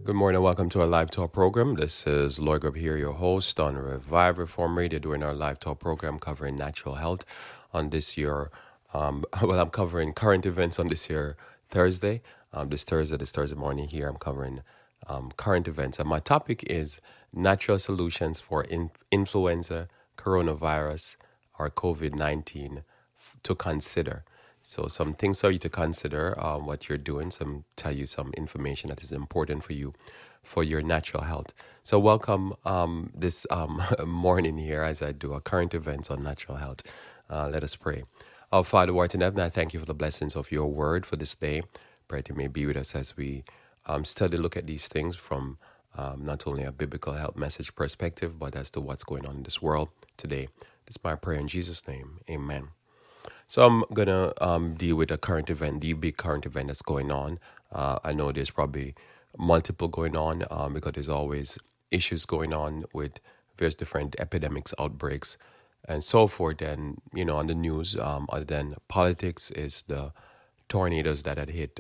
Good morning, welcome to our live talk program. This is Lloyd Grubb here, your host on Revive Reform Radio, doing our live talk program covering natural health on this year. I'm covering current events on this year Thursday. This Thursday morning here, I'm covering current events. And my topic is natural solutions for influenza, coronavirus, or COVID-19 to consider. So some things for you to consider what you're doing. Tell you some information that is important for you for your natural health. So welcome this morning here as I do a current events on natural health. Let us pray. Our Father, who art in heaven, I thank you for the blessings of your word for this day. Pray that you may be with us as we look at these things from not only a biblical health message perspective, but as to what's going on in this world today. This is my prayer in Jesus' name. Amen. So I'm gonna deal with a current event, the big current event that's going on. I know there's probably multiple going on because there's always issues going on with various different epidemics, outbreaks, and so forth. And on the news, other than politics, is the tornadoes that had hit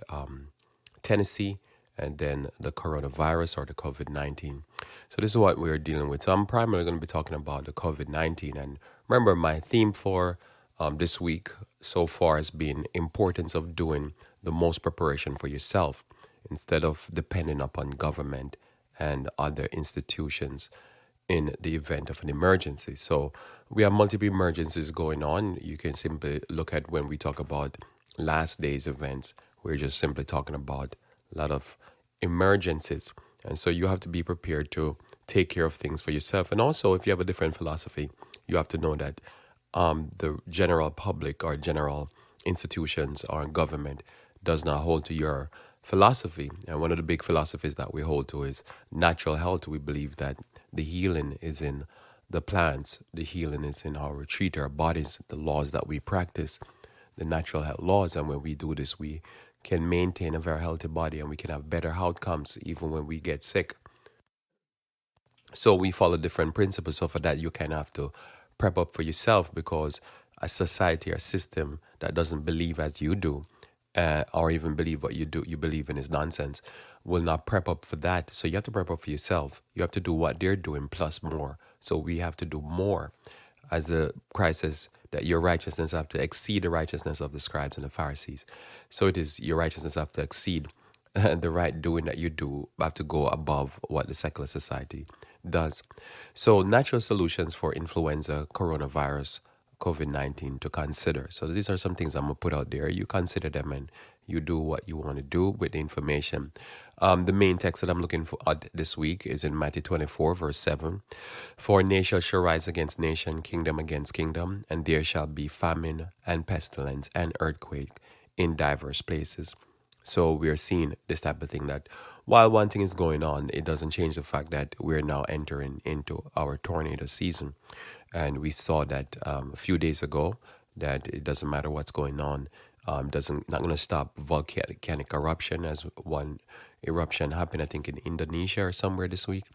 Tennessee, and then the coronavirus or the COVID-19. So this is what we're dealing with. So I'm primarily going to be talking about the COVID-19. And remember, my theme for this week so far has been importance of doing the most preparation for yourself instead of depending upon government and other institutions in the event of an emergency. So we have multiple emergencies going on. You can simply look at when we talk about last day's events, we're just simply talking about a lot of emergencies. And so you have to be prepared to take care of things for yourself. And also, if you have a different philosophy, you have to know that the general public or general institutions or government does not hold to your philosophy. And one of the big philosophies that we hold to is natural health. We believe that the healing is in the plants, the healing is in our retreat, our bodies, the laws that we practice, the natural health laws. And when we do this, we can maintain a very healthy body and we can have better outcomes even when we get sick. So we follow different principles. So for that, you kind of have to prep up for yourself, because a society or system that doesn't believe as you do, or even believe what you believe in is nonsense, will not prep up for that. So you have to prep up for yourself. You have to do what they're doing plus more. So we have to do more. As the Christ says that your righteousness have to exceed the righteousness of the scribes and the Pharisees. So it is your righteousness have to exceed the right doing that you do, have to go above what the secular society does. So natural solutions for influenza, coronavirus, COVID-19 to consider. So these are some things I'm going to put out there. You consider them and you do what you want to do with the information. The main text that I'm looking for this week is in Matthew 24, verse 7. For nation shall rise against nation, kingdom against kingdom, and there shall be famine and pestilence and earthquake in diverse places. So we're seeing this type of thing, that while one thing is going on, it doesn't change the fact that we're now entering into our tornado season. And we saw that a few days ago, that it doesn't matter what's going on, not going to stop volcanic eruption, as one eruption happened, I think, in Indonesia or somewhere this week.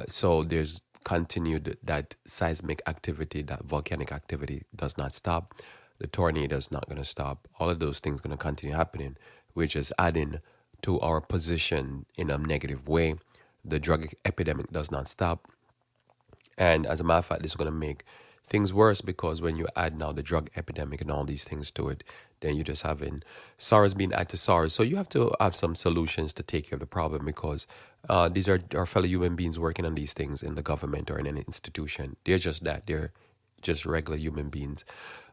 So there's continued that seismic activity, that volcanic activity does not stop. The tornado is not going to stop. All of those things going to continue happening, which is adding to our position in a negative way. The drug epidemic does not stop. And as a matter of fact, this is going to make things worse, because when you add now the drug epidemic and all these things to it, then you're just having SARS being added to SARS. So you have to have some solutions to take care of the problem, because these are our fellow human beings working on these things in the government or in any institution. They're just that. They're just regular human beings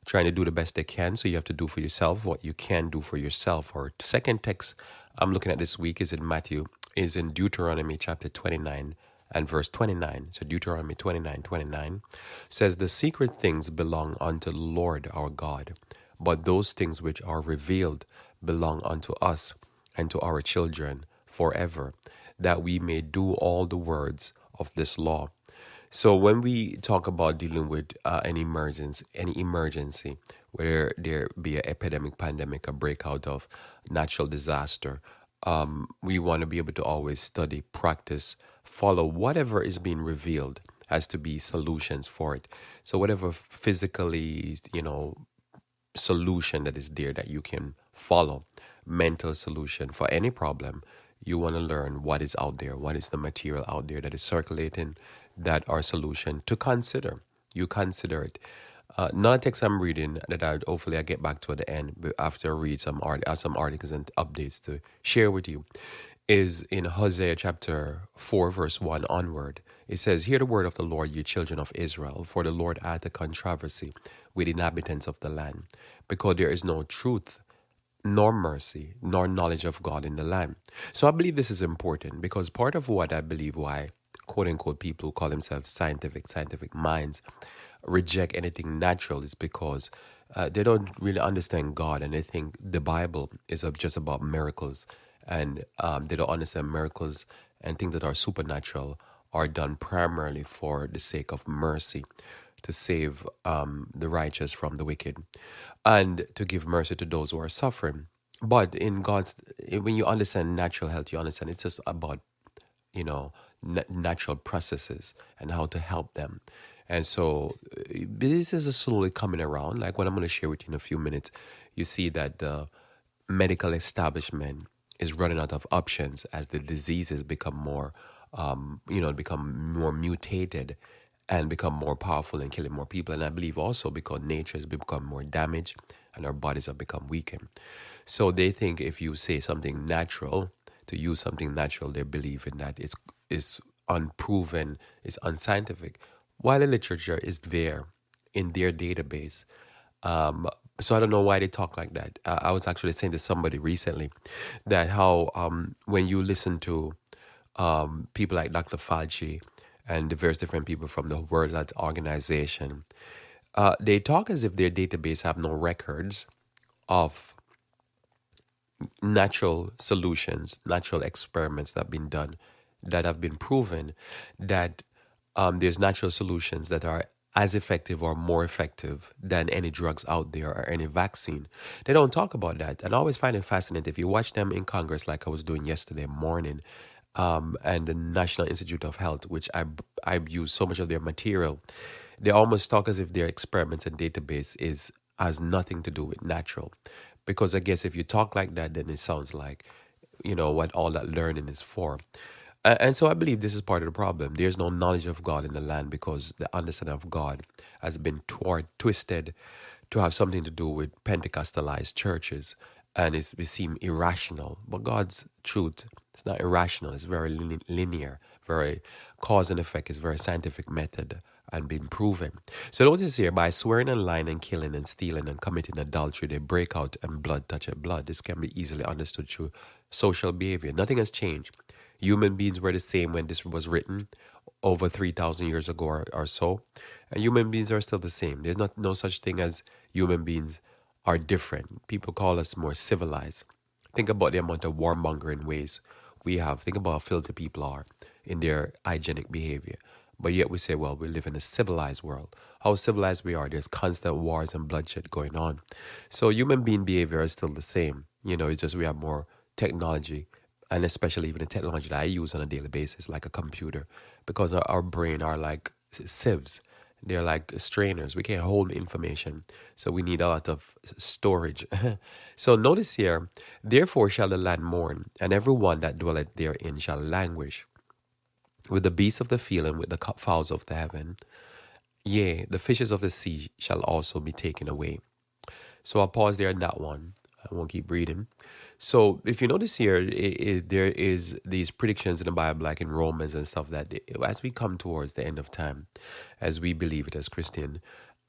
trying to do the best they can. So you have to do for yourself what you can do for yourself. Our second text I'm looking at this week is in Deuteronomy chapter 29 and verse 29. So Deuteronomy 29:29 says, the secret things belong unto the Lord our God, but those things which are revealed belong unto us and to our children forever, that we may do all the words of this law. So when we talk about dealing with any emergency, whether there be an epidemic, pandemic, a breakout of natural disaster, we want to be able to always study, practice, follow whatever is being revealed as to be solutions for it. So whatever physically, solution that is there that you can follow, mental solution for any problem, You want to learn what is out there, what is the material out there that is circulating, that are solution to consider. You consider it. Another text I'm reading that hopefully I get back to at the end after I read some articles and updates to share with you is in Hosea chapter 4 verse 1 onward. It says, "Hear the word of the Lord, you children of Israel, for the Lord hath a controversy with the inhabitants of the land, because there is no truth nor mercy, nor knowledge of God in the land." So I believe this is important because part of what I believe why quote unquote people who call themselves scientific minds reject anything natural is because they don't really understand God and they think the Bible is just about miracles, and they don't understand miracles and things that are supernatural are done primarily for the sake of mercy, to save the righteous from the wicked, and to give mercy to those who are suffering. But in God's, when you understand natural health, you understand it's just about, you know, natural processes and how to help them. And so this is slowly coming around. Like what I'm going to share with you in a few minutes, you see that the medical establishment is running out of options as the diseases become more, become more mutated and become more powerful and killing more people. And I believe also because nature has become more damaged and our bodies have become weakened. So they think if you say something natural, to use something natural, they believe in that it's is unproven, it's unscientific, while the literature is there in their database. Um, so I don't know why they talk like that. I was actually saying to somebody recently that how when you listen to people like Dr. Fauci and the various different people from the World Health Organization, they talk as if their database have no records of natural solutions, natural experiments that have been done, that have been proven that there's natural solutions that are as effective or more effective than any drugs out there or any vaccine. They don't talk about that. And I always find it fascinating. If you watch them in Congress, like I was doing yesterday morning, and the National Institute of Health, which I use so much of their material, they almost talk as if their experiments and database has nothing to do with natural. Because I guess if you talk like that, then it sounds like, what all that learning is for. And so I believe this is part of the problem. There's no knowledge of God in the land because the understanding of God has been twisted to have something to do with Pentecostalized churches, and it seems irrational. But God's truth, it's not irrational. It's very linear, very cause and effect. It's very scientific method and been proven. So notice here, by swearing and lying and killing and stealing and committing adultery, they break out and blood toucheth blood. This can be easily understood through social behavior. Nothing has changed. Human beings were the same when this was written over 3,000 years ago or so. And human beings are still the same. There's no such thing as human beings are different. People call us more civilized. Think about the amount of warmongering ways we have. Think about how filthy people are in their hygienic behavior. But yet we say, well, we live in a civilized world. How civilized we are, there's constant wars and bloodshed going on. So human being behavior is still the same. It's just we have more technology, and especially even the technology that I use on a daily basis, like a computer, because our brain are like sieves. They're like strainers. We can't hold information. So we need a lot of storage. So notice here, therefore shall the land mourn, and every one that dwelleth therein shall languish, with the beasts of the field and with the fowls of the heaven. Yea, the fishes of the sea shall also be taken away. So I'll pause there on that one. I won't keep reading. So if you notice here, there is these predictions in the Bible, like in Romans and stuff, that as we come towards the end of time, as we believe it as Christian,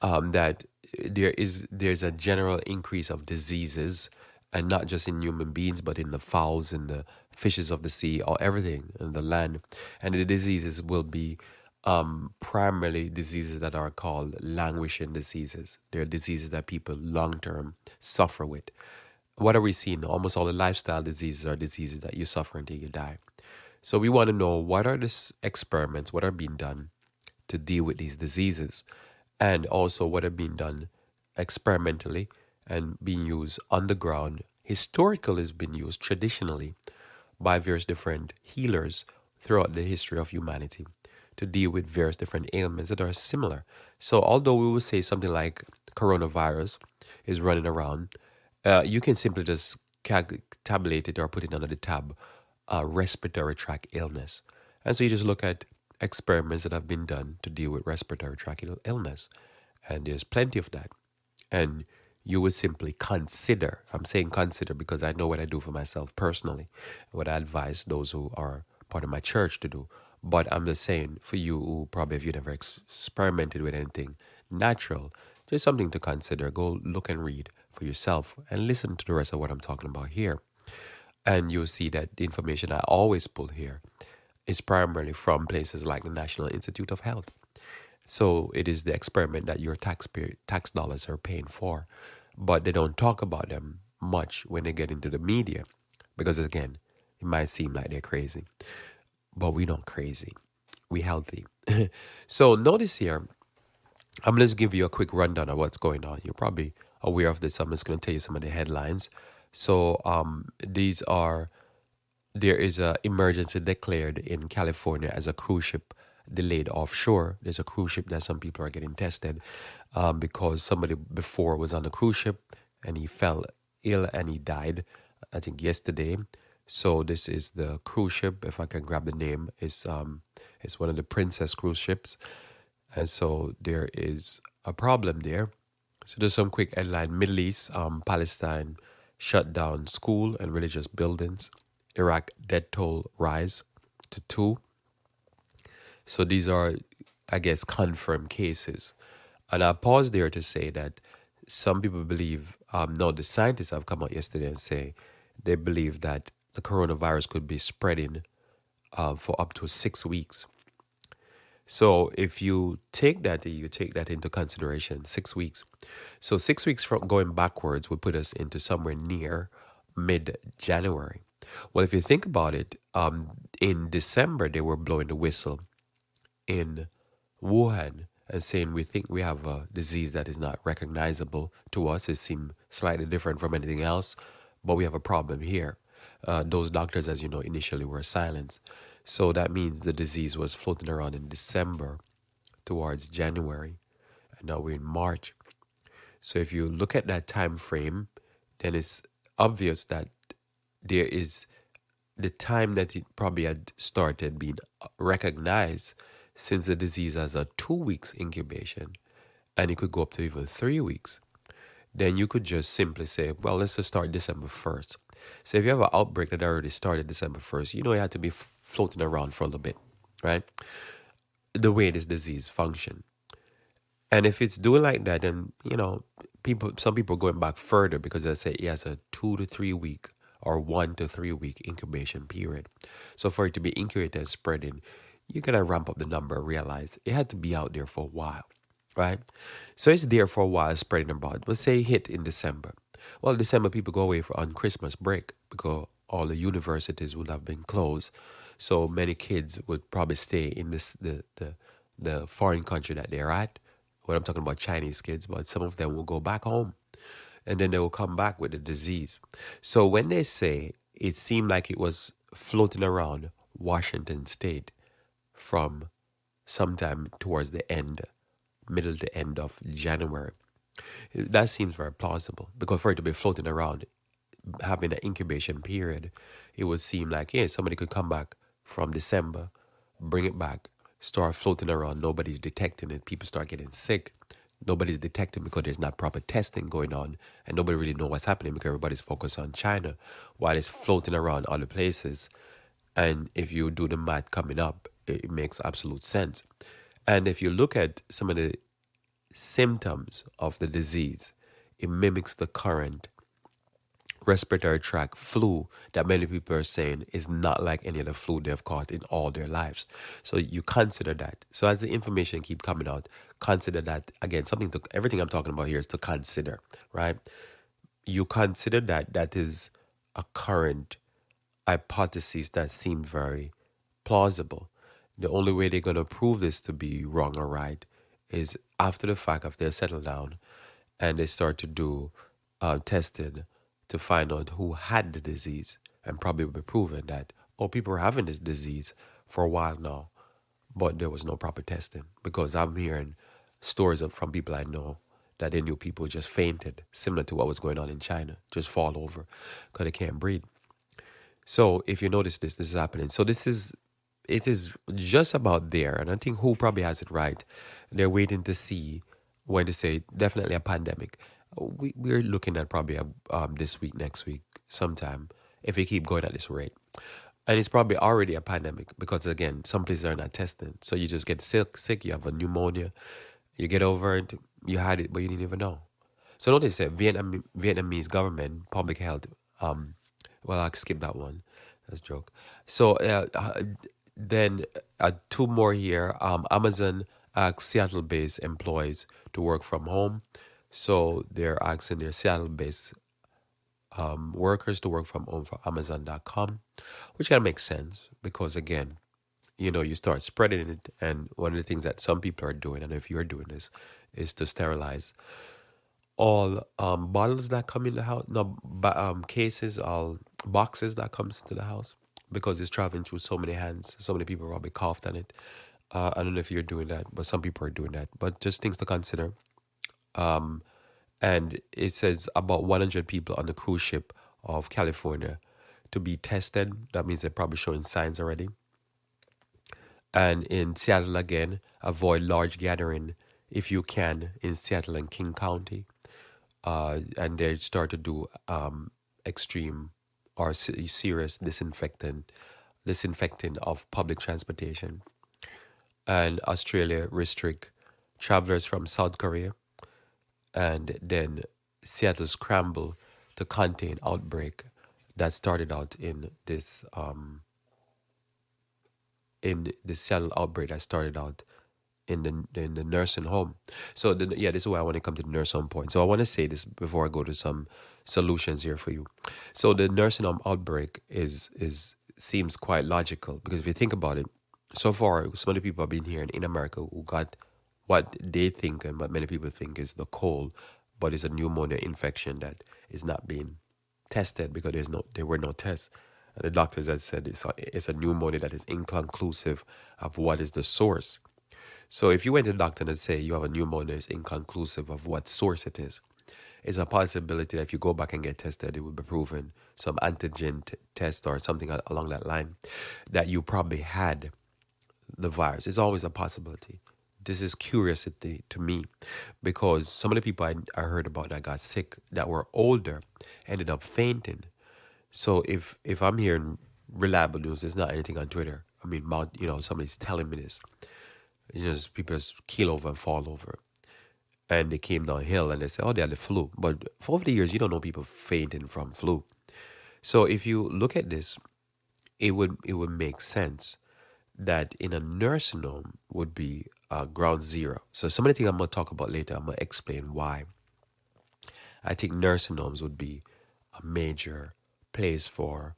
that there's a general increase of diseases, and not just in human beings, but in the fowls and the fishes of the sea, or everything in the land. And the diseases will be primarily diseases that are called languishing diseases. They're diseases that people long-term suffer with. What are we seeing? Almost all the lifestyle diseases are diseases that you suffer until you die. So we want to know, what are the experiments, what are being done to deal with these diseases, and also what are being done experimentally and being used on the ground. Historically, has been used traditionally by various different healers throughout the history of humanity to deal with various different ailments that are similar. So although we will say something like coronavirus is running around, you can simply just tabulate it or put it under the tab respiratory tract illness. And so you just look at experiments that have been done to deal with respiratory tract illness. And there's plenty of that. And you would simply consider, I'm saying consider because I know what I do for myself personally, what I advise those who are part of my church to do. But I'm just saying for you who probably if you never experimented with anything natural, just something to consider. Go look and read for yourself and listen to the rest of what I'm talking about here. And you'll see that the information I always pull here is primarily from places like the National Institute of Health. So it is the experiment that your tax dollars are paying for. But they don't talk about them much when they get into the media. Because again, it might seem like they're crazy. But we're not crazy. We're healthy. So notice here, I'm going to give you a quick rundown of what's going on. You're probably aware of this. I'm just going to tell you some of the headlines. So there is an emergency declared in California as a cruise ship delayed offshore. There's a cruise ship that some people are getting tested because somebody before was on a cruise ship and he fell ill and he died, I think yesterday. So this is the cruise ship. If I can grab the name, it's one of the Princess cruise ships. And so there is a problem there. So there's some quick headline. Middle East, Palestine shut down school and religious buildings. Iraq death toll rise to 2. So these are, I guess, confirmed cases. And I pause there to say that some people believe, no, the scientists have come out yesterday and say they believe that the coronavirus could be spreading for up to 6 weeks. So if you take that into consideration, 6 weeks. So 6 weeks from going backwards would put us into somewhere near mid-January. Well, if you think about it, in December, they were blowing the whistle in Wuhan and saying we think we have a disease that is not recognizable to us. It seems slightly different from anything else, but we have a problem here. Those doctors, as you know, initially were silenced. So that means the disease was floating around in December towards January, and now we're in March. So if you look at that time frame, then it's obvious that there is the time that it probably had started being recognized, since the disease has a 2 weeks incubation and it could go up to even 3 weeks. Then you could just simply say, well, let's just start December 1st. So if you have an outbreak that already started December 1st, you know you had to be floating around for a little bit, right? The way this disease function. And if it's doing like that, then, you know, some people are going back further because they say it has a 2 to 3 week or 1 to 3 week incubation period. So for it to be incubated and spreading, you gotta ramp up the number, realize it had to be out there for a while, right? So it's there for a while, spreading about. Let's say hit in December. Well, December people go away on Christmas break because all the universities would have been closed. So many kids would probably stay in the foreign country that they're at. When I'm talking about Chinese kids, but some of them will go back home and then they will come back with the disease. So when they say it seemed like it was floating around Washington State from sometime towards the end, middle to end of January, that seems very plausible because for it to be floating around, having an incubation period, it would seem like, yeah, somebody could come back from December, bring it back, start floating around, nobody's detecting it, people start getting sick, nobody's detecting because there's not proper testing going on, and nobody really know what's happening because everybody's focused on China while it's floating around other places. And if you do the math coming up, it makes absolute sense. And if you look at some of the symptoms of the disease, it mimics the current respiratory tract flu that many people are saying is not like any other flu they've caught in all their lives. So you consider that. So as the information keep coming out, consider that. Again, everything I'm talking about here is to consider, right? You consider that is a current hypothesis that seemed very plausible. The only way they're going to prove this to be wrong or right is after the fact, if they settle down and they start to do testing to find out who had the disease, and probably will be proven that, people were having this disease for a while now, but there was no proper testing. Because I'm hearing stories from people I know that they knew people just fainted, similar to what was going on in China, just fall over because they can't breathe. So if you notice this, this is happening. So it is just about there. And I think who probably has it right. They're waiting to see when to say definitely a pandemic. We're looking at probably this week, next week, sometime, if we keep going at this rate. And it's probably already a pandemic because, again, some places are not testing. So you just get sick, you have a pneumonia, you get over it, you had it, but you didn't even know. So notice that Vietnamese government, public health, well, I'll skip that one. That's a joke. So then two more here. Amazon asks Seattle-based employees to work from home. So they're asking their Seattle-based workers to work from home for Amazon.com, which kind of makes sense because, again, you start spreading it. And one of the things that some people are doing, and if you're doing this, is to sterilize all bottles that come in the house, no, cases, all boxes that comes to the house because it's traveling through so many hands. So many people probably coughed on it. I don't know if you're doing that, but some people are doing that. But just things to consider. And it says about 100 people on the cruise ship of California to be tested. That means they're probably showing signs already. And in Seattle again, avoid large gathering if you can in Seattle and King County. And they start to do extreme or serious disinfecting of public transportation. And Australia restrict travelers from South Korea. And then Seattle scramble to contain outbreak that started out in the Seattle outbreak that started out in the nursing home. So this is why I want to come to the nursing home point. So I want to say this before I go to some solutions here for you. So the nursing home outbreak is seems quite logical because if you think about it, so far so many people have been here in America who got what they think and what many people think is the cold, but it's a pneumonia infection that is not being tested because there were no tests. And the doctors had said it's a pneumonia that is inconclusive of what is the source. So if you went to the doctor and say you have a pneumonia, it's inconclusive of what source it is. It's a possibility that if you go back and get tested, it will be proven some antigen test or something along that line that you probably had the virus. It's always a possibility. This is curiosity to me because some of the people I heard about that got sick that were older ended up fainting. So if I'm hearing reliable news, it's not anything on Twitter. I mean, somebody's telling me this. Just people just keel over and fall over. And they came downhill and they said, oh, they had the flu. But for over the years, you don't know people fainting from flu. So if you look at this, it would make sense that in a nursing home would be ground zero. So some of the things I'm going to talk about later, I'm going to explain why. I think nursing homes would be a major place for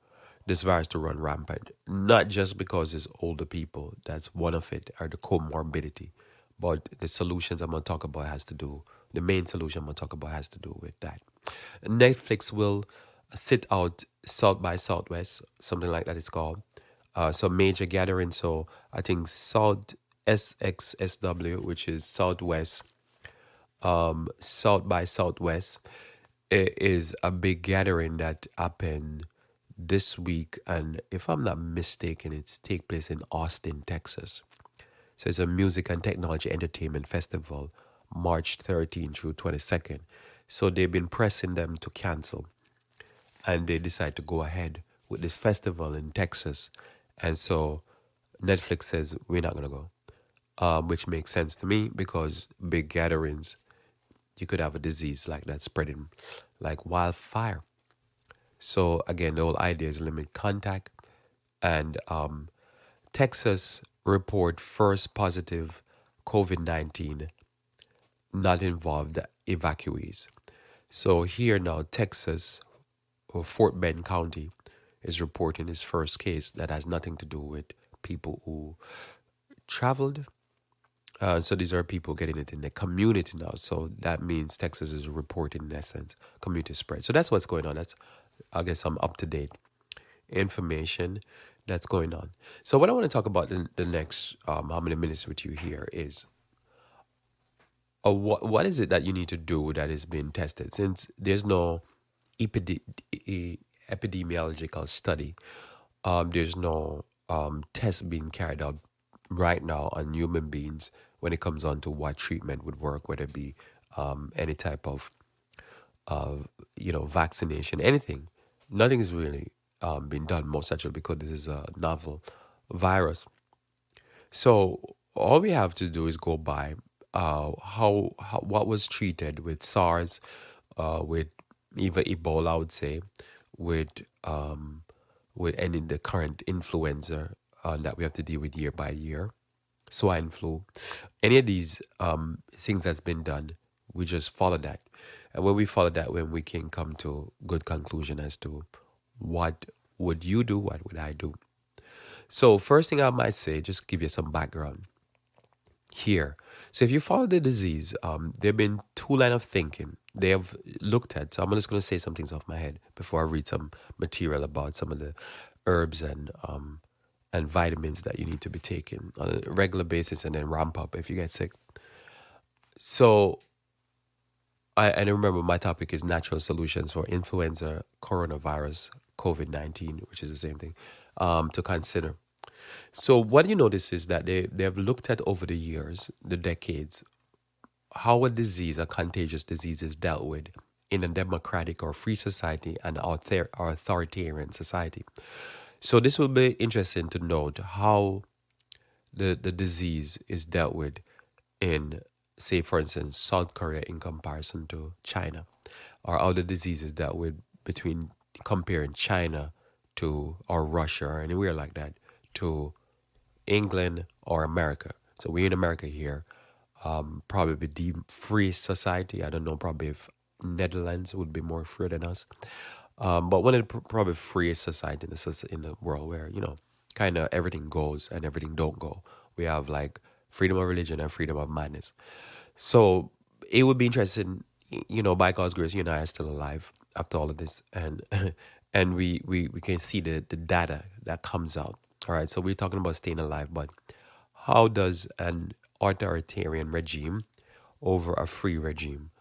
this virus to run rampant. Not just because it's older people, that's one of it, or the comorbidity. But the solutions I'm going to talk about the main solution I'm going to talk about has to do with that. Netflix will sit out South by Southwest, something like that it's called. So major gathering. So I think South SXSW, which is Southwest, South by Southwest, is a big gathering that happened this week, and if I'm not mistaken, it's take place in Austin, Texas. So it's a music and technology entertainment festival, March 13 through 22nd. So they've been pressing them to cancel, and they decide to go ahead with this festival in Texas. And so Netflix says we're not gonna go, which makes sense to me because big gatherings, you could have a disease like that spreading like wildfire. So again, the whole idea is limit contact. And Texas report first positive COVID-19 not involved evacuees. So here now, Texas, or Fort Bend County, is reporting its first case that has nothing to do with people who traveled. So these are people getting it in the community now. So that means Texas is reporting, in essence, community spread. So that's what's going on. That's, I guess, some up-to-date information that's going on. So what I want to talk about in the next how many minutes with you here is what is it that you need to do that is being tested since there's no epidemiological study. There's no test being carried out right now on human beings when it comes on to what treatment would work, whether it be any type of vaccination, anything. Nothing's really been done, most actually, because this is a novel virus. So all we have to do is go by how what was treated with SARS, with even Ebola, I would say, with um, with any the current influenza that we have to deal with year by year, swine flu, any of these things that's been done, we just follow that, and when we follow that, when we can come to good conclusion as to what would you do, what would I do. So first thing I might say, just give you some background here. So if you follow the disease, there have been two line of thinking they have looked at. So I'm just going to say some things off my head before I read some material about some of the herbs and vitamins that you need to be taking on a regular basis, and then ramp up if you get sick. So and remember, my topic is natural solutions for influenza, coronavirus, COVID-19, which is the same thing, to consider. So what you notice is that they have looked at over the years, the decades, how a contagious disease is dealt with in a democratic or free society and authoritarian society. So this will be interesting to note how the disease is dealt with in, say, for instance, South Korea in comparison to China, or how the disease is dealt with between comparing China to or Russia or anywhere like that to England or America. So we're in America here, probably the free society. I don't know, probably if Netherlands would be more free than us. But one of the probably freest society in the world where, kind of everything goes and everything don't go. We have like freedom of religion and freedom of madness. So it would be interesting, by God's grace, you and I are still alive after all of this. And and we can see the data that comes out. All right, so we're talking about staying alive, but how does an authoritarian regime over a free regime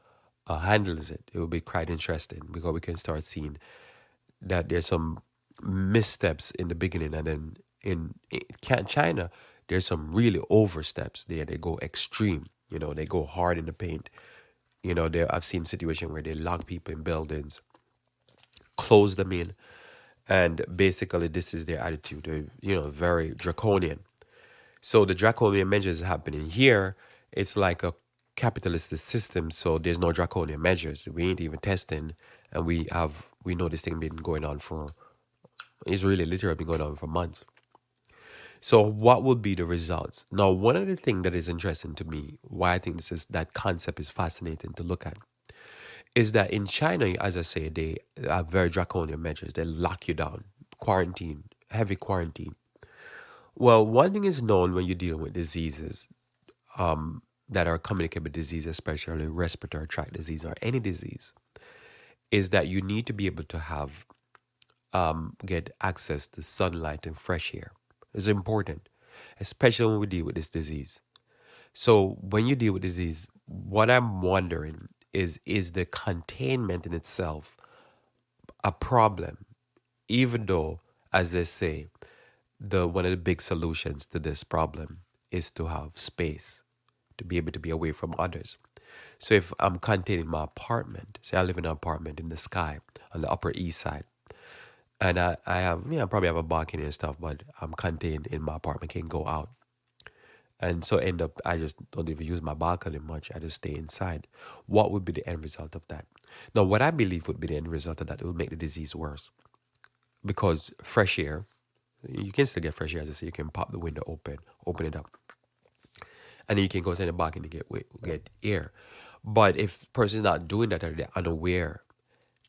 handles it? It will be quite interesting because we can start seeing that there's some missteps in the beginning, and then in China, there's some really oversteps there. They go extreme, they go hard in the paint. I've seen situations where they lock people in buildings, close them in, and basically this is their attitude. They're, very draconian. So the draconian measures happening here, it's like a capitalist system. So there's no draconian measures. We ain't even testing, and we know this thing been going on it's really literally been going on for months. So what would be the results? Now, one of the things that is interesting to me, why I think that concept is fascinating to look at, is that in China, as I say, they have very draconian measures. They lock you down, quarantine, heavy quarantine. Well, one thing is known when you're dealing with diseases that are communicable disease, especially respiratory tract disease or any disease, is that you need to be able to have get access to sunlight and fresh air. It's important, especially when we deal with this disease. So when you deal with disease, what I'm wondering is the containment in itself a problem, even though, as they say, one of the big solutions to this problem is to have space, to be able to be away from others. So if I'm contained in my apartment, say I live in an apartment in the sky on the Upper East Side, and I have, I probably have a balcony and stuff, but I'm contained in my apartment, can't go out. And so I just don't even use my balcony much. I just stay inside. What would be the end result of that? Now, what I believe would be the end result of that, it will make the disease worse. Because fresh air, you can still get fresh air, as I say, you can pop the window open it up. And then you can go inside the balcony to get air. But if the person is not doing that, or they're unaware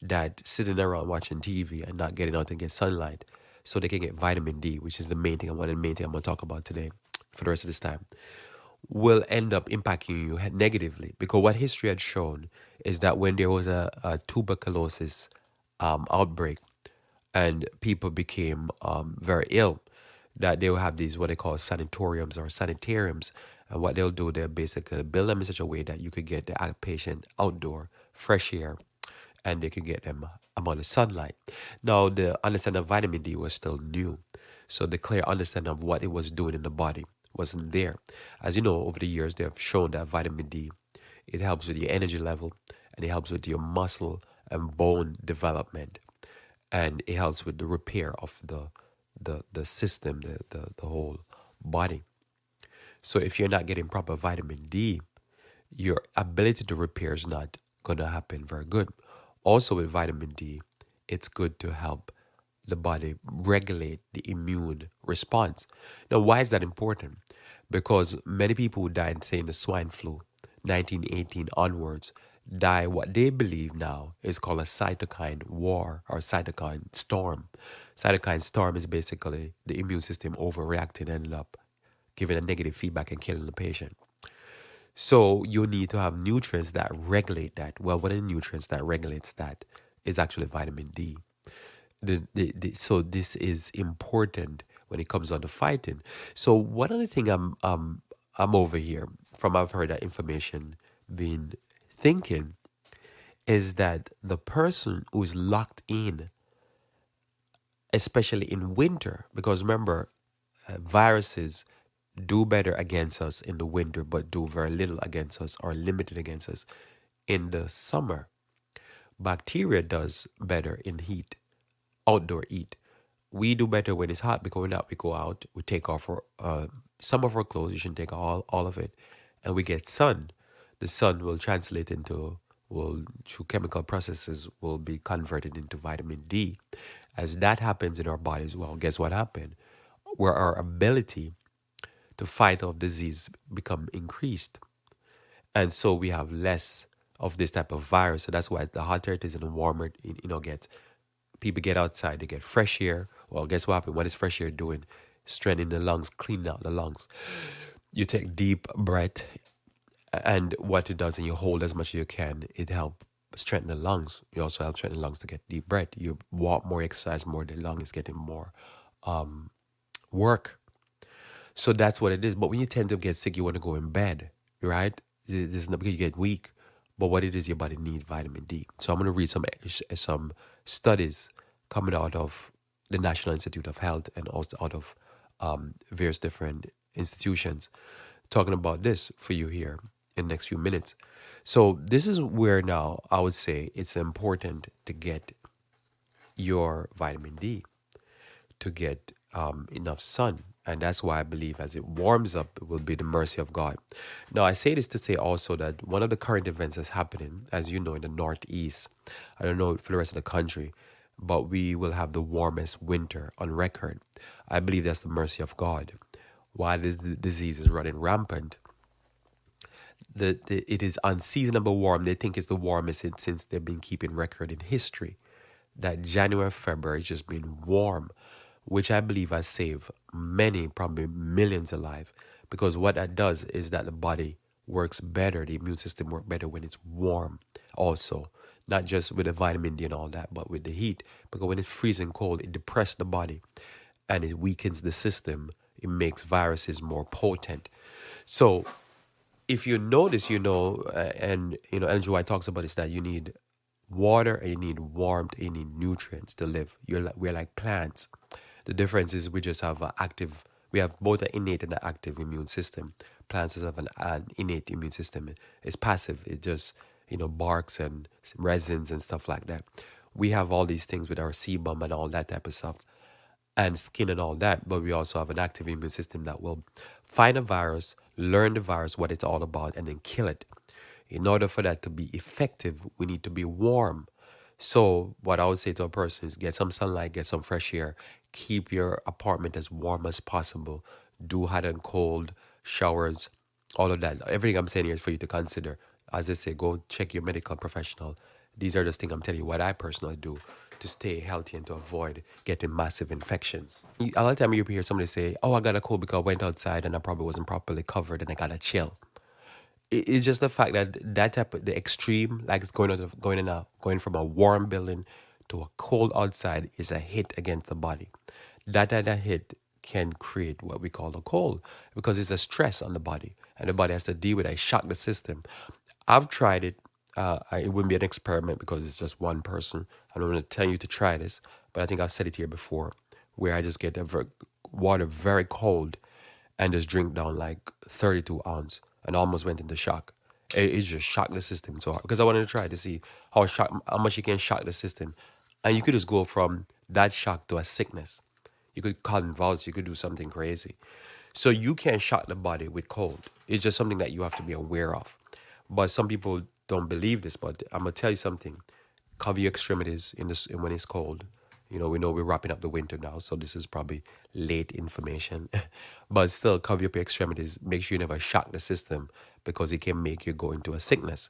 that sitting around watching TV and not getting out and get sunlight so they can get vitamin D, which is the main thing I'm going to talk about today for the rest of this time, will end up impacting you negatively. Because what history had shown is that when there was a tuberculosis outbreak and people became very ill, that they will have these what they call sanatoriums or sanitariums. And what they'll do, they'll basically build them in such a way that you could get the patient outdoor, fresh air, and they can get them amount of sunlight. Now, the understanding of vitamin D was still new, so the clear understanding of what it was doing in the body wasn't there. As you know, over the years, they have shown that vitamin D, it helps with your energy level, and it helps with your muscle and bone development, and it helps with the repair of the system, the whole body. So if you're not getting proper vitamin D, your ability to repair is not going to happen very good. Also, with vitamin D, it's good to help the body regulate the immune response. Now, why is that important? Because many people who died, say, in the swine flu, 1918 onwards, die what they believe now is called a cytokine war or cytokine storm. Cytokine storm is basically the immune system overreacting and ended up giving a negative feedback and killing the patient. So you need to have nutrients that regulate that. Well, one of the nutrients that regulates that is actually vitamin D. So this is important when it comes on to fighting. So one other thing I'm over here from I've heard that information being thinking is that the person who's locked in, especially in winter, because remember, viruses do better against us in the winter, but do very little against us or limited against us in the summer. Bacteria does better in heat, outdoor heat. We do better when it's hot because we go out, we take off some of our clothes, you shouldn't take all of it, and we get sun. The sun will translate into, will through chemical processes, will be converted into vitamin D. As that happens in our bodies, well, guess what happened? Where our ability to fight off disease become increased. And so we have less of this type of virus. So that's why the hotter it is and the warmer it gets, people get outside, they get fresh air. Well, guess what happens? What is fresh air doing? Strengthening the lungs, cleaning out the lungs. You take deep breath, and what it does, and you hold as much as you can, it helps strengthen the lungs. You also help strengthen the lungs to get deep breath. You walk more, exercise more, the lung is getting more work. So that's what it is. But when you tend to get sick, you want to go in bed, right? This is not because you get weak, but what it is, your body needs vitamin D. So I'm going to read some studies coming out of the National Institute of Health and also out of various different institutions talking about this for you here in the next few minutes. So this is where now I would say it's important to get your vitamin D, to get enough sun. And that's why I believe as it warms up, it will be the mercy of God. Now, I say this to say also that one of the current events that's happening, as you know, in the Northeast, I don't know for the rest of the country, but we will have the warmest winter on record. I believe that's the mercy of God. While this disease is running rampant, it is unseasonable warm. They think it's the warmest since they've been keeping record in history. That January, February just been warm, which I believe has saved many, probably millions of lives. Because what that does is that the body works better, the immune system works better when it's warm also. Not just with the vitamin D and all that, but with the heat. Because when it's freezing cold, it depresses the body and it weakens the system. It makes viruses more potent. So if you notice, and Ellen G. White talks about this, that you need water and you need warmth and you need nutrients to live. We're like plants. The difference is we just have we have both an innate and an active immune system. Plants have an innate immune system. It's passive. It just, barks and resins and stuff like that. We have all these things with our sebum and all that type of stuff and skin and all that, but we also have an active immune system that will find a virus, learn the virus, what it's all about, and then kill it. In order for that to be effective, we need to be warm. So what I would say to a person is get some sunlight, get some fresh air, keep your apartment as warm as possible, do hot and cold showers, all of that. Everything I'm saying here is for you to consider. As I say, go check your medical professional. These are just things I'm telling you what I personally do to stay healthy and to avoid getting massive infections. A lot of time you hear somebody say, oh, I got a cold because I went outside and I probably wasn't properly covered and I got a chill. It's just the fact that type of the extreme, like it's going from a warm building to a cold outside, is a hit against the body. That hit can create what we call a cold because it's a stress on the body and the body has to deal with it, shock the system. I've tried it It wouldn't be an experiment because it's just one person. I don't want to tell you to try this, but I think I've said it here before, where I just get water very cold and just drink down like 32 ounce and almost went into shock. It just shocked the system so hard because I wanted to try to see how much you can shock the system, and you could just go from that shock to a sickness. You could convulse. You could do something crazy. So you can shock the body with cold. It's just something that you have to be aware of. But some people don't believe this. But I'm gonna tell you something. Cover your extremities in this when it's cold. We know we're wrapping up the winter now, so this is probably late information. But still, cover up your extremities. Make sure you never shock the system because it can make you go into a sickness.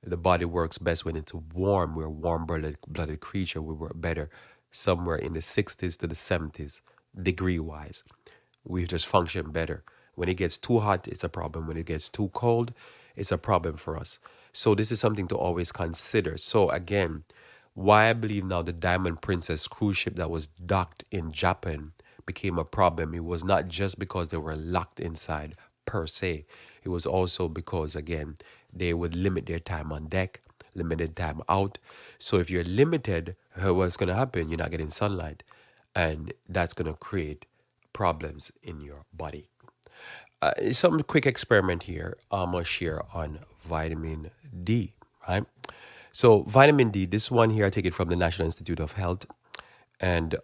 The body works best when it's warm. We're a warm-blooded creature. We work better somewhere in the 60s to the 70s, degree-wise. We just function better. When it gets too hot, it's a problem. When it gets too cold, it's a problem for us. So this is something to always consider. So again, why I believe now the Diamond Princess cruise ship that was docked in Japan became a problem. It was not just because they were locked inside per se. It was also because, again, they would limit their time on deck, limited time out. So if you're limited, what's going to happen? You're not getting sunlight, and that's going to create problems in your body. Some quick experiment here I'm going to share on vitamin D, right? So vitamin D, this one here, I take it from the National Institute of Health, and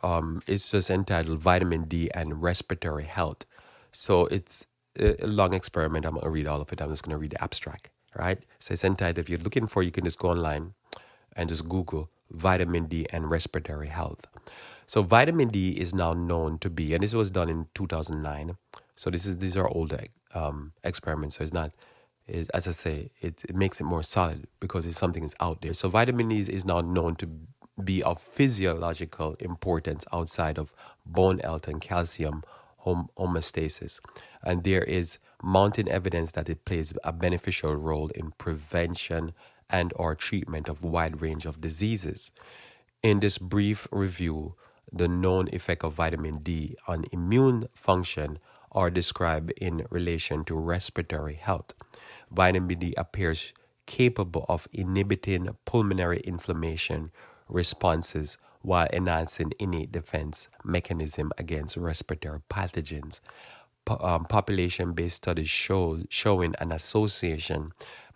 it's just entitled Vitamin D and Respiratory Health. So it's a long experiment. I'm going to read all of it. I'm just going to read the abstract, right? So it's entitled, if you're looking for, you can just go online and just Google vitamin D and respiratory health. So vitamin D is now known to be, and this was done in 2009. So these are older experiments. So it's not, as I say, it makes it more solid because it's something that's out there. So vitamin D is now known to be of physiological importance outside of bone health and calcium homeostasis. And there is mounting evidence that it plays a beneficial role in prevention and or treatment of a wide range of diseases. In this brief review, the known effect of vitamin D on immune function are described in relation to respiratory health. Vitamin D appears capable of inhibiting pulmonary inflammation responses while enhancing innate defense mechanism against respiratory pathogens. Population-based studies showing an association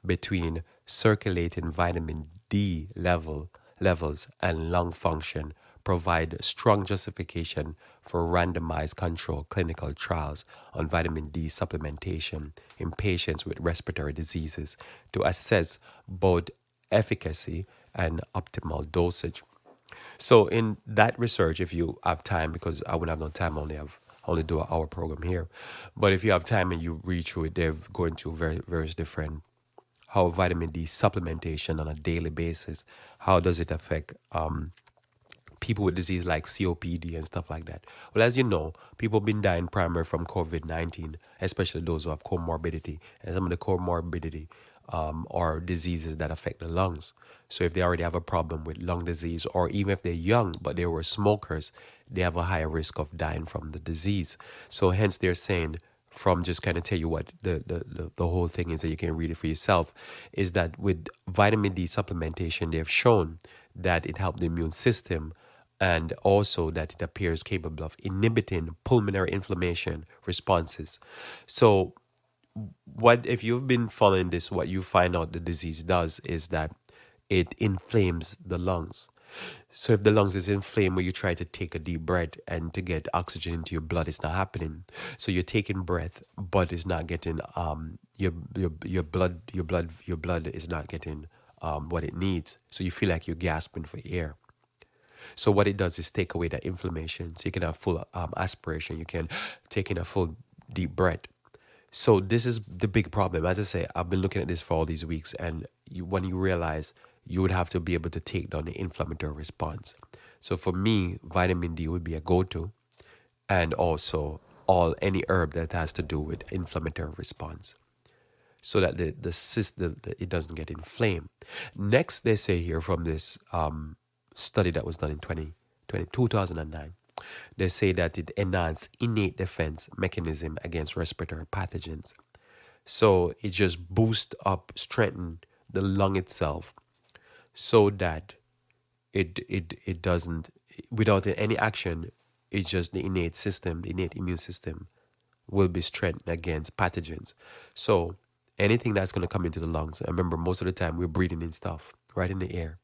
between circulating vitamin D levels and lung function provide strong justification for randomized controlled clinical trials on vitamin D supplementation in patients with respiratory diseases to assess both efficacy and optimal dosage. So in that research, if you have time, because I wouldn't have no time, only do an hour program here, but if you have time and you read through it, they're going through various different how vitamin D supplementation on a daily basis, how does it affect people with disease like COPD and stuff like that. Well, as you know, people have been dying primarily from COVID-19, especially those who have comorbidity. And some of the comorbidity are diseases that affect the lungs. So if they already have a problem with lung disease, or even if they're young but they were smokers, they have a higher risk of dying from the disease. So hence they're saying, from just kind of tell you what the whole thing is, that you can read it for yourself, is that with vitamin D supplementation, they've shown that it helped the immune system, and also that it appears capable of inhibiting pulmonary inflammation responses. So what if you've been following this, what you find out the disease does is that it inflames the lungs. So if the lungs is inflamed, when you try to take a deep breath and to get oxygen into your blood, it's not happening. So you're taking breath, but it's not getting your blood is not getting what it needs. So you feel like you're gasping for air. So what it does is take away that inflammation. So you can have full aspiration. You can take in a full deep breath. So this is the big problem. As I say, I've been looking at this for all these weeks, and when you realize you would have to be able to take down the inflammatory response. So for me, vitamin D would be a go-to, and also any herb that has to do with inflammatory response, so that the system, it doesn't get inflamed. Next, they say here from this study that was done in 2009, they say that it enhances innate defense mechanism against respiratory pathogens. So it just boosts up, strengthen the lung itself, so that it doesn't, without any action, it's just the innate system, the innate immune system will be strengthened against pathogens. So anything that's going to come into the lungs, I remember most of the time we're breathing in stuff right in the air,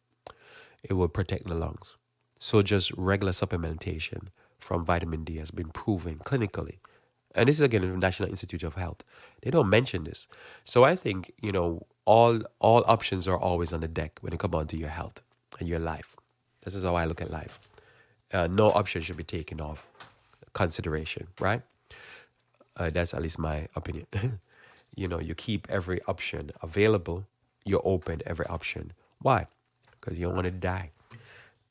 it will protect the lungs. So just regular supplementation from vitamin D has been proven clinically. And this is again the National Institute of Health. They don't mention this. So I think, all options are always on the deck when it comes down to your health and your life. This is how I look at life. No option should be taken off consideration, right? That's at least my opinion. You keep every option available. You open every option. Why? Because you don't want to die.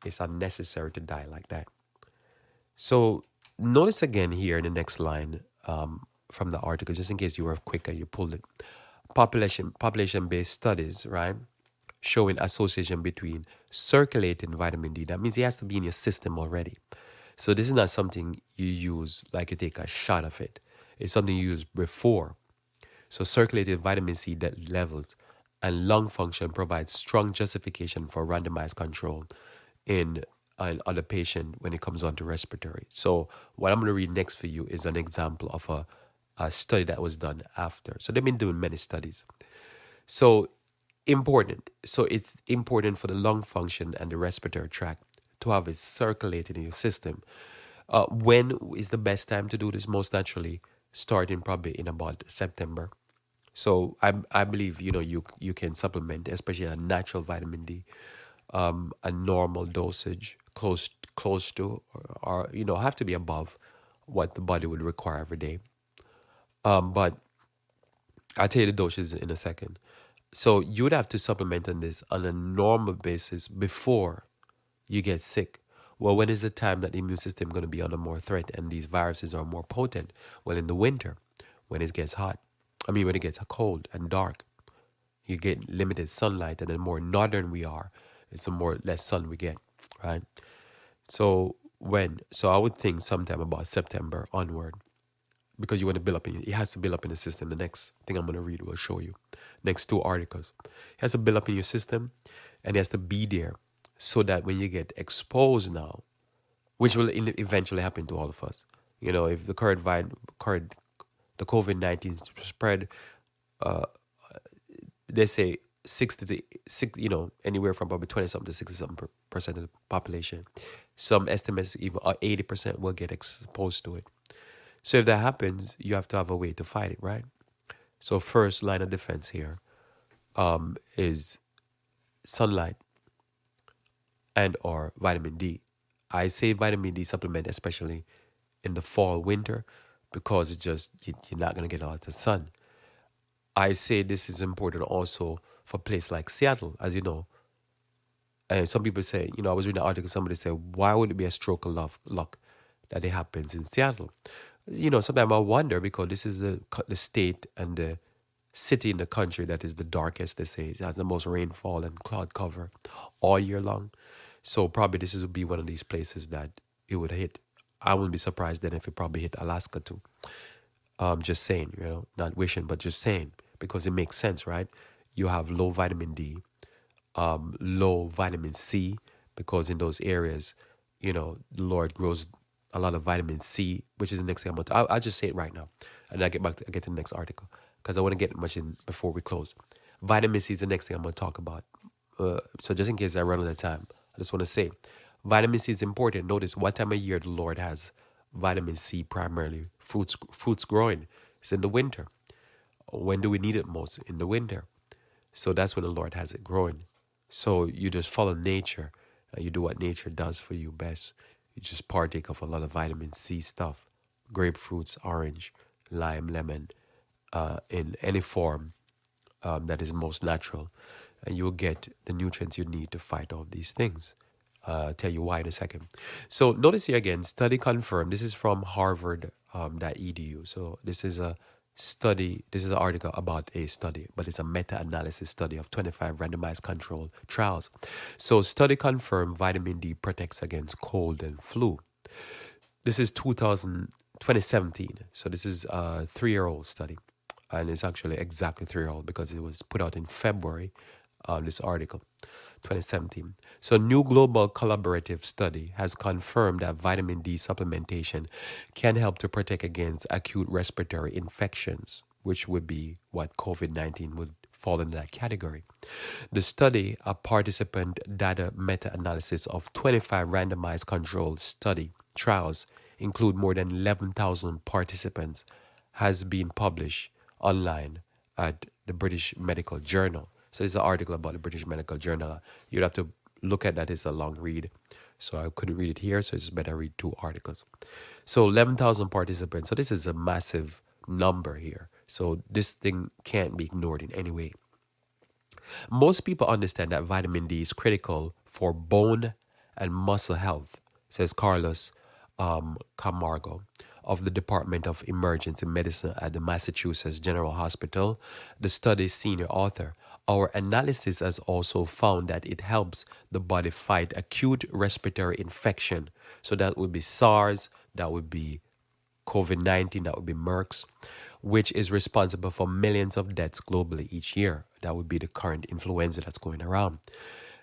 It's unnecessary to die like that. So notice again here in the next line from the article, just in case you were quicker, you pulled it. Population-based studies, right? Showing association between circulating vitamin D. That means it has to be in your system already. So this is not something you use like you take a shot of it. It's something you use before. So circulated vitamin C levels and lung function provides strong justification for randomized control in an other patient when it comes on to respiratory. So what I'm going to read next for you is an example of a study that was done after. So they've been doing many studies. So important. So it's important for the lung function and the respiratory tract to have it circulating in your system. When is the best time to do this? Most naturally, starting probably in about September. So I believe you can supplement, especially a natural vitamin D, a normal dosage close to, or have to be above what the body would require every day. But I'll tell you the doses in a second. So you would have to supplement on this on a normal basis before you get sick. Well, when is the time that the immune system going to be under more threat and these viruses are more potent? Well, in the winter, when it gets hot. When it gets cold and dark, you get limited sunlight, and the more northern we are, it's the more less sun we get, right? So I would think sometime about September onward, because you want to build up it has to build up in the system. The next thing I'm going to read will show you. Next two articles. It has to build up in your system, and it has to be there so that when you get exposed now, which will eventually happen to all of us, if the the COVID-19 spread, they say 60 to 6, anywhere from probably 20 something to 60 something percent of the population. Some estimates even 80% will get exposed to it. So if that happens, you have to have a way to fight it, right? So first line of defense here is sunlight and or vitamin D. I say vitamin D supplement, especially in the fall, winter, because it's just, you're not going to get a lot of sun. I say this is important also for a place like Seattle, as you know. And some people say, I was reading an article, somebody said, why would it be a stroke of luck that it happens in Seattle? Sometimes I wonder, because this is the state and the city in the country that is the darkest, they say. It has the most rainfall and cloud cover all year long. So probably this would be one of these places that it would hit. I wouldn't be surprised then if it probably hit Alaska too. Just saying, not wishing, but just saying, because it makes sense, right? You have low vitamin D, low vitamin C, because in those areas, the Lord grows a lot of vitamin C, which is the next thing I'll just say it right now, and I get to the next article, because I want to get much in before we close. Vitamin C is the next thing I'm going to talk about. So just in case I run out of time, I just want to say, vitamin C is important. Notice what time of year the Lord has vitamin C primarily. Fruits growing. It's in the winter. When do we need it most? In the winter. So that's when the Lord has it growing. So you just follow nature. And you do what nature does for you best. You just partake of a lot of vitamin C stuff. Grapefruits, orange, lime, lemon, in any form that is most natural. And you'll get the nutrients you need to fight all these things. I'll tell you why in a second. So notice here again, study confirmed. This is from Harvard.edu. So this is a study. This is an article about a study, but it's a meta-analysis study of 25 randomized controlled trials. So study confirmed vitamin D protects against cold and flu. This is 2017. So this is a 3-year-old study. And it's actually exactly 3-year-old because it was put out in February this article, 2017. So, new global collaborative study has confirmed that vitamin D supplementation can help to protect against acute respiratory infections, which would be what COVID-19 would fall in that category. The study, a participant data meta-analysis of 25 randomized controlled study trials, include more than 11,000 participants, has been published online at the British Medical Journal. So it's an article about the British Medical Journal. You'd have to look at that. It's a long read. So I couldn't read it here, so it's better read two articles. So 11,000 participants. So this is a massive number here. So this thing can't be ignored in any way. Most people understand that vitamin D is critical for bone and muscle health, says Carlos Camargo of the Department of Emergency Medicine at the Massachusetts General Hospital, the study's senior author. Our analysis has also found that it helps the body fight acute respiratory infection. So that would be SARS, that would be COVID-19, that would be MERS, which is responsible for millions of deaths globally each year. That would be the current influenza that's going around.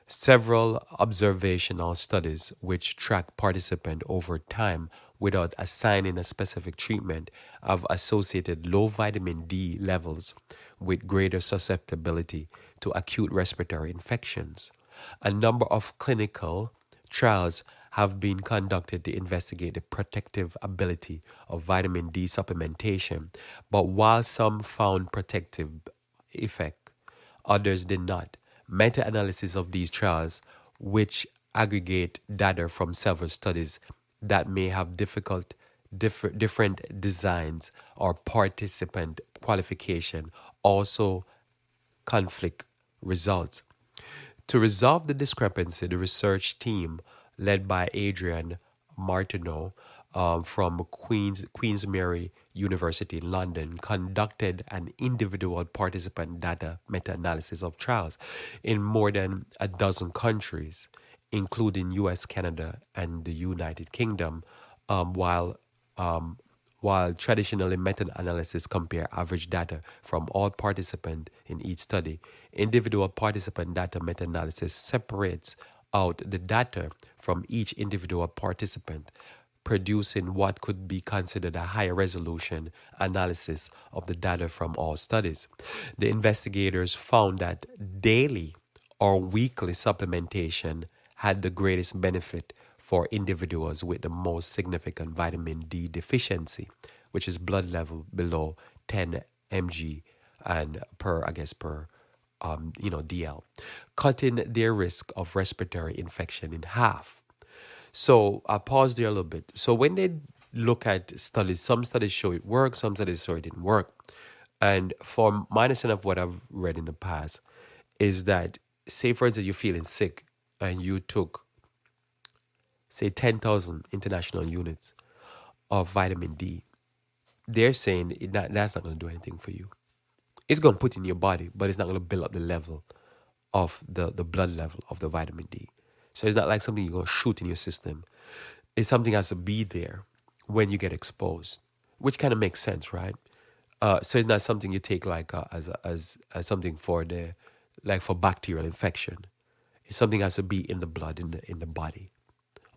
Several observational studies which track participants over time without assigning a specific treatment have associated low vitamin D levels with greater susceptibility to acute respiratory infections. A number of clinical trials have been conducted to investigate the protective ability of vitamin D supplementation, but while some found protective effect, others did not. Meta-analysis of these trials, which aggregate data from several studies that may have different designs or participant qualification, also conflict results. To resolve the discrepancy, the research team led by Adrian Martineau from Queen's Mary University in London conducted an individual participant data meta-analysis of trials in more than a dozen countries, including US, Canada, and the United Kingdom, while traditionally meta-analysis compare average data from all participants in each study, individual participant data meta-analysis separates out the data from each individual participant, producing what could be considered a higher resolution analysis of the data from all studies. The investigators found that daily or weekly supplementation had the greatest benefit for individuals with the most significant vitamin D deficiency, which is blood level below 10 mg and per DL, cutting their risk of respiratory infection in half. So I'll pause there a little bit. So when they look at studies, some studies show it worked, some studies show it didn't work. And for my understanding of what I've read in the past is that, say for instance, you're feeling sick and you took, say, 10,000 international units of vitamin D. They're saying that's not going to do anything for you. It's going to put in your body, but it's not going to build up the level of the blood level of the vitamin D. So it's not like something you're going to shoot in your system. It's something that has to be there when you get exposed, which kind of makes sense, right? So it's not something you take like as something for for bacterial infection. It's something that has to be in the blood, in the body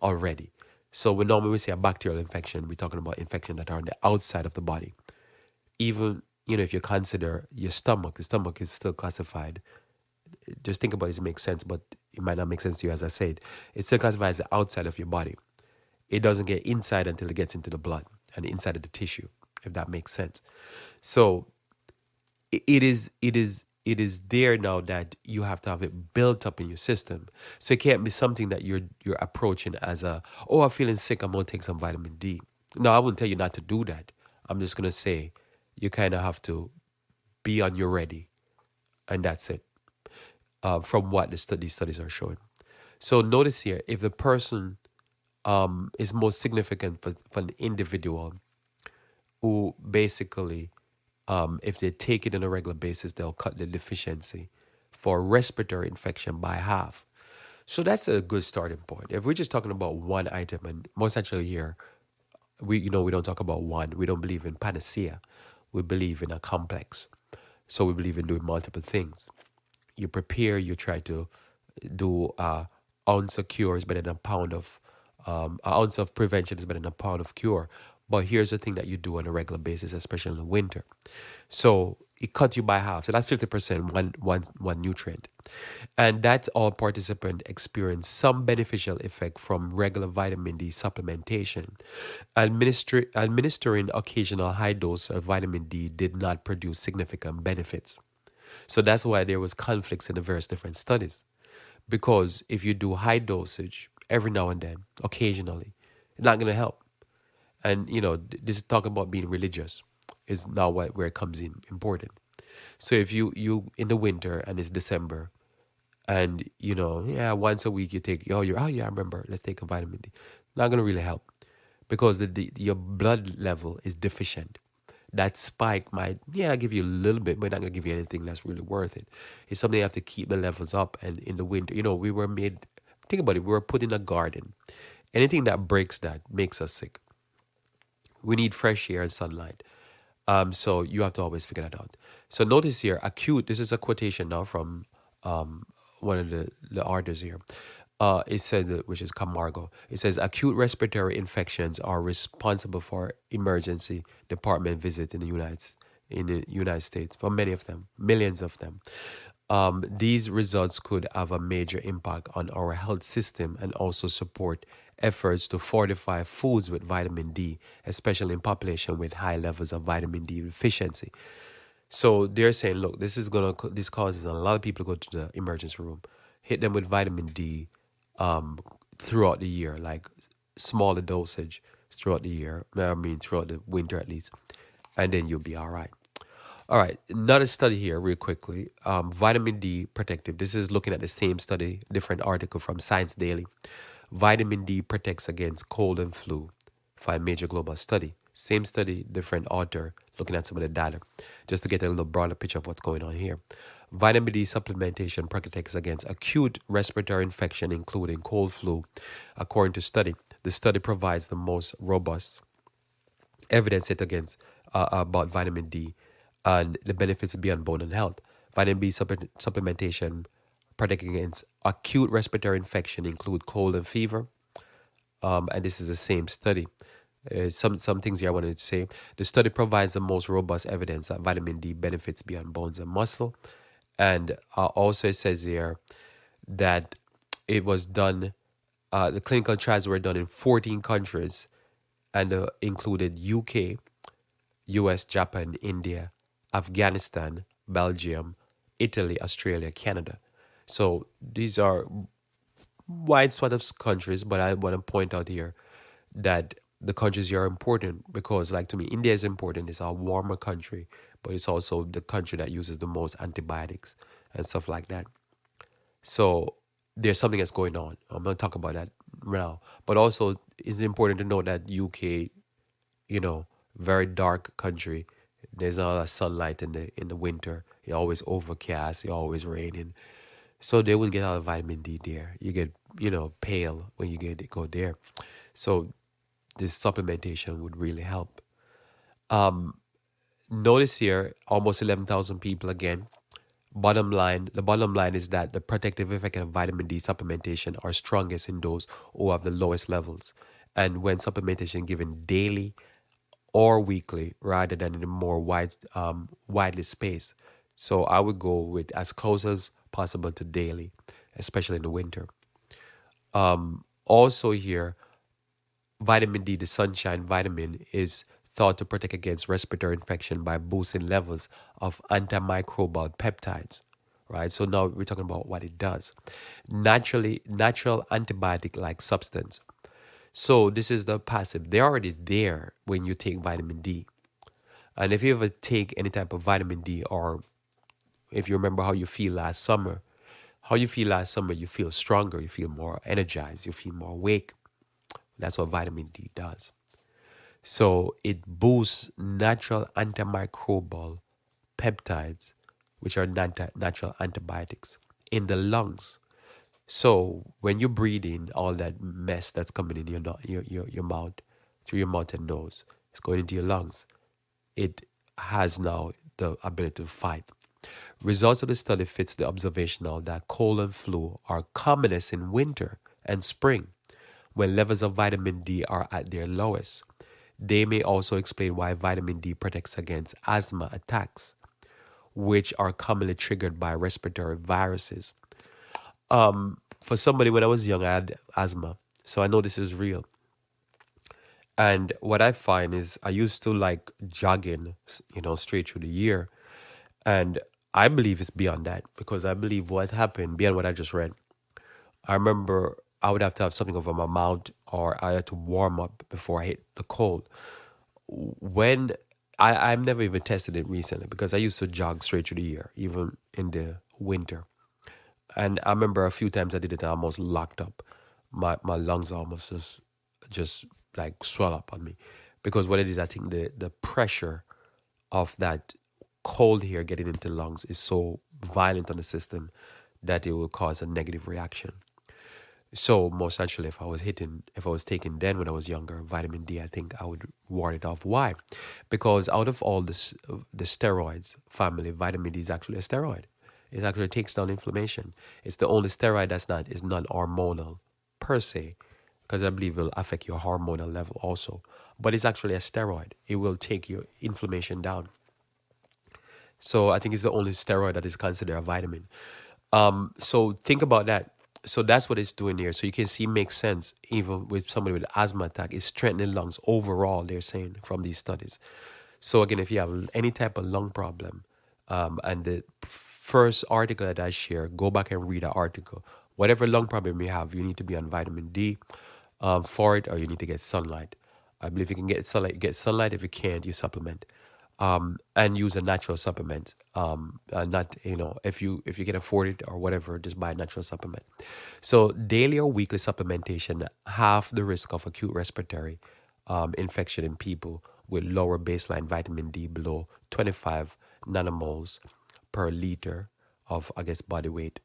already. So when normally we say a bacterial infection, we're talking about infections that are on the outside of the body. Even, if you consider your stomach, the stomach is still classified. Just think about it, it makes sense, but it might not make sense to you, as I said. It's still classified as the outside of your body. It doesn't get inside until it gets into the blood and the inside of the tissue, if that makes sense. So it is there now that you have to have it built up in your system. So it can't be something that you're approaching as I'm feeling sick, I'm going to take some vitamin D. No, I wouldn't tell you not to do that. I'm just going to say you kind of have to be on your ready, and that's it, from what these studies are showing. So notice here, if the person is most significant for an individual who basically, if they take it on a regular basis, they'll cut the deficiency for respiratory infection by half. So that's a good starting point. If we're just talking about one item, and most actually here, we don't talk about one. We don't believe in panacea. We believe in a complex. So we believe in doing multiple things. you prepare, you try to do ounce of cure is better than a pound of an ounce of prevention is better than a pound of cure. But here's the thing that you do on a regular basis, especially in the winter. So it cuts you by half. So that's 50% one nutrient. And that's all participants experience some beneficial effect from regular vitamin D supplementation. Administering occasional high dose of vitamin D did not produce significant benefits. So that's why there was conflicts in the various different studies. Because if you do high dosage every now and then, occasionally, it's not going to help. And this is talking about being religious is now where it comes in important. So if you in the winter and it's December, and once a week you take I remember, let's take a vitamin D, not going to really help, because your blood level is deficient. That spike might give you a little bit, but not going to give you anything that's really worth it. It's something you have to keep the levels up. And in the winter, we were made, think about it, we were put in a garden. Anything that breaks that makes us sick. We need fresh air and sunlight. So you have to always figure that out. So notice here, acute, this is a quotation now from one of the authors here. It says, which is Camargo, it says, acute respiratory infections are responsible for emergency department visits in the United States, for many of them, millions of them. These results could have a major impact on our health system and also support efforts to fortify foods with vitamin D, especially in population with high levels of vitamin D deficiency. So they're saying, look, this causes a lot of people to go to the emergency room. Hit them with vitamin D throughout the year, like smaller dosage throughout the year. Throughout the winter at least, and then you'll be all right. All right, another study here, real quickly. Vitamin D protective. This is looking at the same study, different article from Science Daily. Vitamin D protects against cold and flu. 5 major global study. Same study, different author, looking at some of the data, just to get a little broader picture of what's going on here. Vitamin D supplementation protects against acute respiratory infection, including cold flu, according to study. The study provides the most robust evidence set against about vitamin D and the benefits beyond bone and health. Vitamin D supplementation protecting against acute respiratory infection include cold and fever. And this is the same study. Some things here I wanted to say. The study provides the most robust evidence that vitamin D benefits beyond bones and muscle. And also it says here that it was done, the clinical trials were done in 14 countries and included UK, US, Japan, India, Afghanistan, Belgium, Italy, Australia, Canada. So these are wide swath of countries, but I want to point out here that the countries here are important because, like to me, India is important. It's a warmer country, but it's also the country that uses the most antibiotics and stuff like that. So there's something that's going on. I'm going to talk about that now. But also, it's important to know that UK, very dark country. There's not a lot of sunlight in the winter. It's always overcast. It's always raining. So they will get a lot of vitamin D there. You get, pale when you go there. So this supplementation would really help. Notice here, almost 11,000 people again. The bottom line is that the protective effect of vitamin D supplementation are strongest in those who have the lowest levels. And when supplementation given daily or weekly rather than in a more widely spaced. So I would go with as close as possible to daily, especially in the winter. Also here, vitamin D, the sunshine vitamin, is thought to protect against respiratory infection by boosting levels of antimicrobial peptides, right? So now we're talking about what it does. Natural antibiotic-like substance. So this is the passive. They're already there when you take vitamin D. And if you ever take any type of vitamin D, or if you remember how you feel last summer, you feel stronger, you feel more energized, you feel more awake. That's what vitamin D does. So it boosts natural antimicrobial peptides, which are natural antibiotics, in the lungs. So when you breathe in all that mess that's coming in your mouth, through your mouth and nose, it's going into your lungs. It has now the ability to fight. Results of the study fits the observational that cold and flu are commonest in winter and spring when levels of vitamin D are at their lowest. They may also explain why vitamin D protects against asthma attacks, which are commonly triggered by respiratory viruses. For somebody, when I was young, I had asthma, so I know this is real. And what I find is I used to like jogging, straight through the year. And I believe it's beyond that because I believe what happened, beyond what I just read, I remember I would have to have something over my mouth or I had to warm up before I hit the cold. When I've never even tested it recently because I used to jog straight through the year, even in the winter. And I remember a few times I did it and I almost locked up. My lungs almost just like swell up on me. Because what it is, I think the pressure of that cold here getting into lungs is so violent on the system that it will cause a negative reaction. So most naturally, if I was taking then when I was younger, vitamin D, I think I would ward it off. Why? Because out of all the steroids family, vitamin D is actually a steroid. It actually takes down inflammation. It's the only steroid is non-hormonal per se, because I believe it will affect your hormonal level also. But it's actually a steroid. It will take your inflammation down. So I think it's the only steroid that is considered a vitamin. So think about that. So that's what it's doing here. So you can see it makes sense even with somebody with asthma attack. It's strengthening lungs overall, they're saying from these studies. So again, if you have any type of lung problem, and the first article that I share, go back and read the article. Whatever lung problem you have, you need to be on vitamin D for it, or you need to get sunlight. I believe you can get sunlight. Get sunlight. If you can't, you supplement. And use a natural supplement. Not if you can afford it or whatever, just buy a natural supplement. So daily or weekly supplementation half the risk of acute respiratory infection in people with lower baseline vitamin D below 25 nanomoles per liter of, I guess, body weight.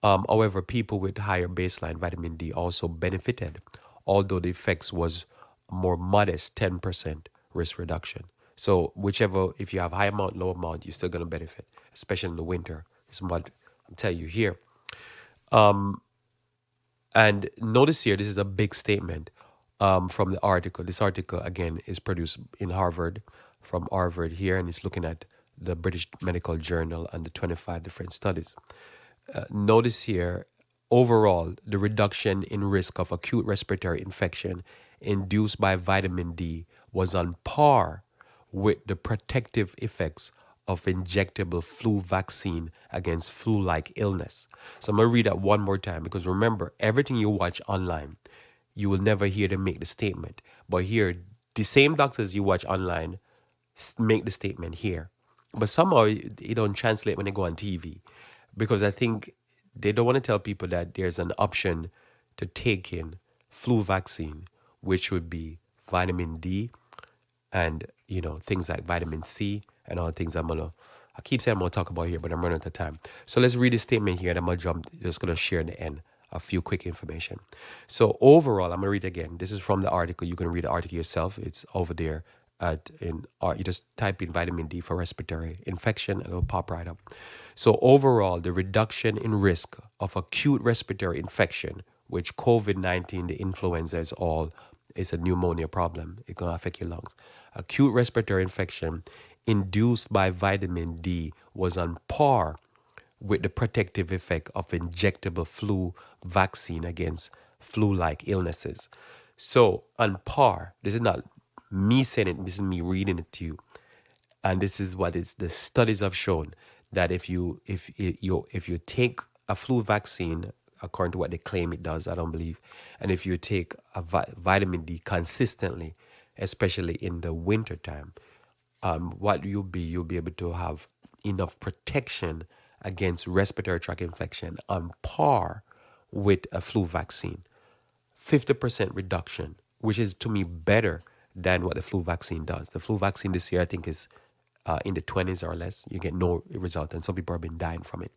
However, people with higher baseline vitamin D also benefited, although the effects was more modest, 10% risk reduction. So whichever, if you have high amount, low amount, you're still going to benefit, especially in the winter. Is what I'm telling you here. And notice here, this is a big statement from the article. This article, again, is produced in Harvard, from Harvard here, and it's looking at the British Medical Journal and the 25 different studies. Notice here, overall, the reduction in risk of acute respiratory infection induced by vitamin D was on par with the protective effects of injectable flu vaccine against flu-like illness. So I'm going to read that one more time because remember, everything you watch online, you will never hear them make the statement. But here, the same doctors you watch online make the statement here. But somehow it don't translate when they go on TV because I think they don't want to tell people that there's an option to take in flu vaccine, which would be vitamin D and, things like vitamin C and all things I keep saying I'm going to talk about here, but I'm running out of time. So let's read the statement here and I'm going to just going to share in the end a few quick information. So overall, I'm going to read again. This is from the article. You can read the article yourself. It's over there you just type in vitamin D for respiratory infection and it'll pop right up. So overall, the reduction in risk of acute respiratory infection, which COVID-19, the influenza it's a pneumonia problem. It's going to affect your lungs. Acute respiratory infection induced by vitamin D was on par with the protective effect of injectable flu vaccine against flu-like illnesses. So on par, this is not me saying it, this is me reading it to you. And this is what the studies have shown that if you take a flu vaccine, according to what they claim it does, I don't believe, and if you take a vitamin D consistently, especially in the winter time, what you'll be able to have enough protection against respiratory tract infection on par with a flu vaccine. 50% reduction, which is to me better than what the flu vaccine does. The flu vaccine this year, I think, is in the 20s or less. You get no result, and some people have been dying from it.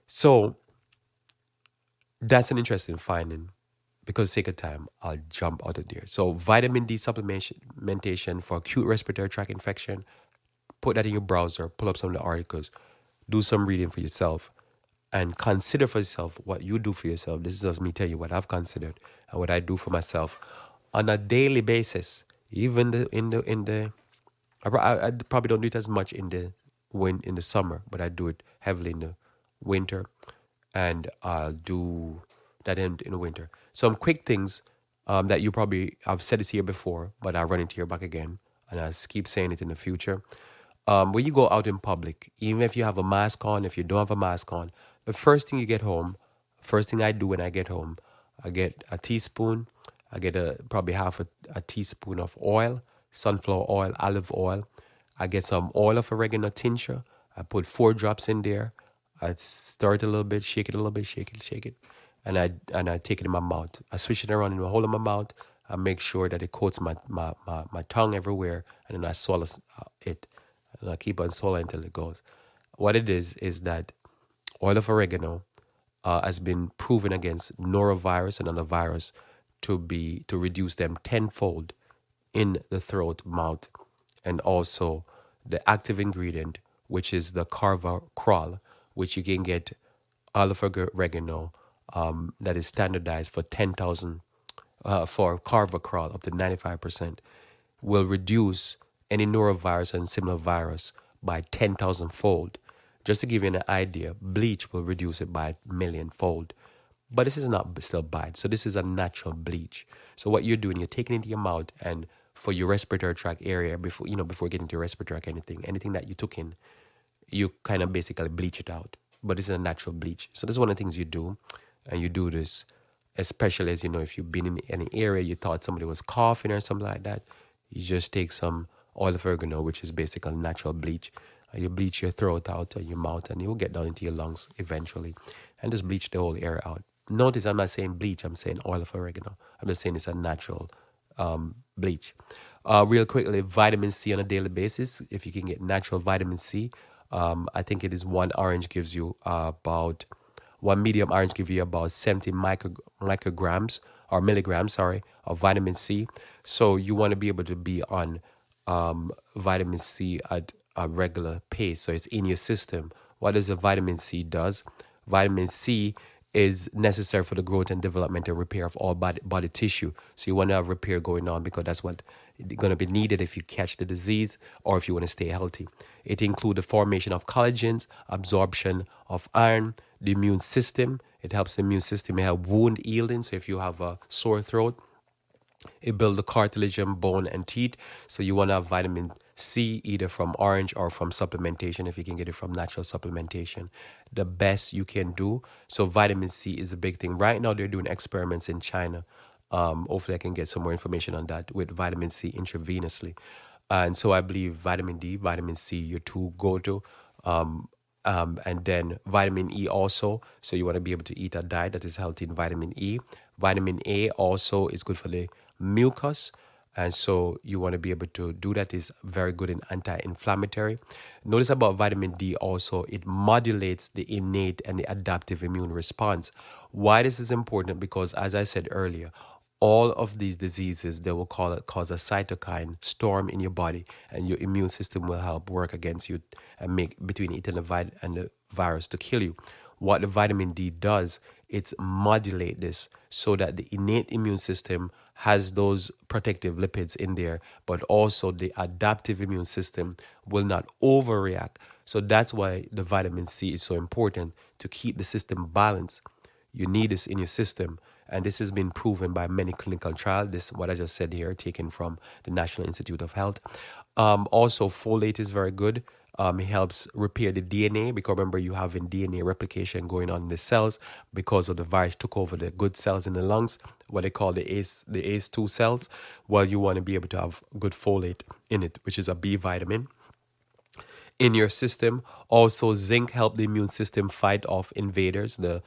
So that's an interesting finding. Because of sake of time, I'll jump out of there. So vitamin D supplementation for acute respiratory tract infection, put that in your browser, pull up some of the articles. do some reading for yourself and consider for yourself what you do for yourself. This is just me telling you what I've considered and what I do for myself on a daily basis. Even I probably don't do it as much in the summer, but I do it heavily in the winter, and I'll do that in the winter. Some quick things that you probably I've said this here before, but I'll run into your back again, and I'll keep saying it in the future. When you go out in public, even if you have a mask on, if you don't have a mask on, the first thing you get home, first thing I do when I get home, I get a teaspoon, I get probably half a teaspoon of oil, sunflower oil, olive oil. I get some oil of oregano tincture. I put 4 drops in there. I stir it a little bit, shake it a little bit, shake it, and I take it in my mouth. I switch it around in the whole of my mouth. I make sure that it coats my tongue everywhere, and then I swallow it. And I keep on swallowing until it goes. What it is that oil of oregano has been proven against norovirus and other virus to reduce them tenfold in the throat, mouth, and also the active ingredient, which is the carvacrol, which you can get olive oregano that is standardized for 10,000 for carvacrol up to 95%, will reduce any norovirus and similar virus by 10,000 fold. Just to give you an idea, bleach will reduce it by 1,000,000 fold. But this is not still bad. So this is a natural bleach. So what you're doing, you're taking it into your mouth, and for your respiratory tract area, before getting to your respiratory tract, anything that you took in, you kind of basically bleach it out. But this is a natural bleach. So this is one of the things you do, and you do this, especially as if you've been in any area, you thought somebody was coughing or something like that, you just take some oil of oregano, which is basically natural bleach. You bleach your throat out and your mouth, and it will get down into your lungs eventually, and just bleach the whole area out. Notice I'm not saying bleach, I'm saying oil of oregano. I'm just saying it's a natural bleach. Real quickly, vitamin C on a daily basis. If you can get natural vitamin C, I think it is one orange gives you about, one medium orange gives you about 70 micrograms or milligrams, of vitamin C. So you want to be able to be on vitamin C at a regular pace, so it's in your system. What does the vitamin C does? Vitamin C is necessary for the growth and development and repair of all body tissue. So you want to have repair going on, because that's what going to be needed if you catch the disease or if you want to stay healthy. It includes the formation of collagens, absorption of iron, the immune system. It helps the immune system. It helps wound healing. So if you have a sore throat, it builds the cartilage and bone and teeth. So you want to have vitamin C either from orange or from supplementation, if you can get it from natural supplementation. The best you can do. So vitamin C is a big thing. Right now they're doing experiments in China. Hopefully I can get some more information on that with vitamin C intravenously. And so I believe vitamin D, vitamin C, your two go-to. And then vitamin E also. So you want to be able to eat a diet that is healthy in vitamin E. Vitamin A also is good for the mucus. And so you want to be able to do that. Is very good in anti-inflammatory. Notice about vitamin D also, it modulates the innate and the adaptive immune response. Why this is important? Because as I said earlier, all of these diseases, they will cause a cytokine storm in your body, and your immune system will help work against you and make between it and the virus to kill you. What the vitamin D does, it's modulate this so that the innate immune system has those protective lipids in there, but also the adaptive immune system will not overreact. So that's why the vitamin C is so important, to keep the system balanced. You need this in your system. And this has been proven by many clinical trials. This, what I just said here, taken from the National Institute of Health. Also, folate is very good. It helps repair the DNA, because remember, you have in DNA replication going on in the cells because of the virus took over the good cells in the lungs, what they call the ACE2 cells. Well, you want to be able to have good folate in it, which is a B vitamin in your system. Also, zinc help the immune system fight off invaders, the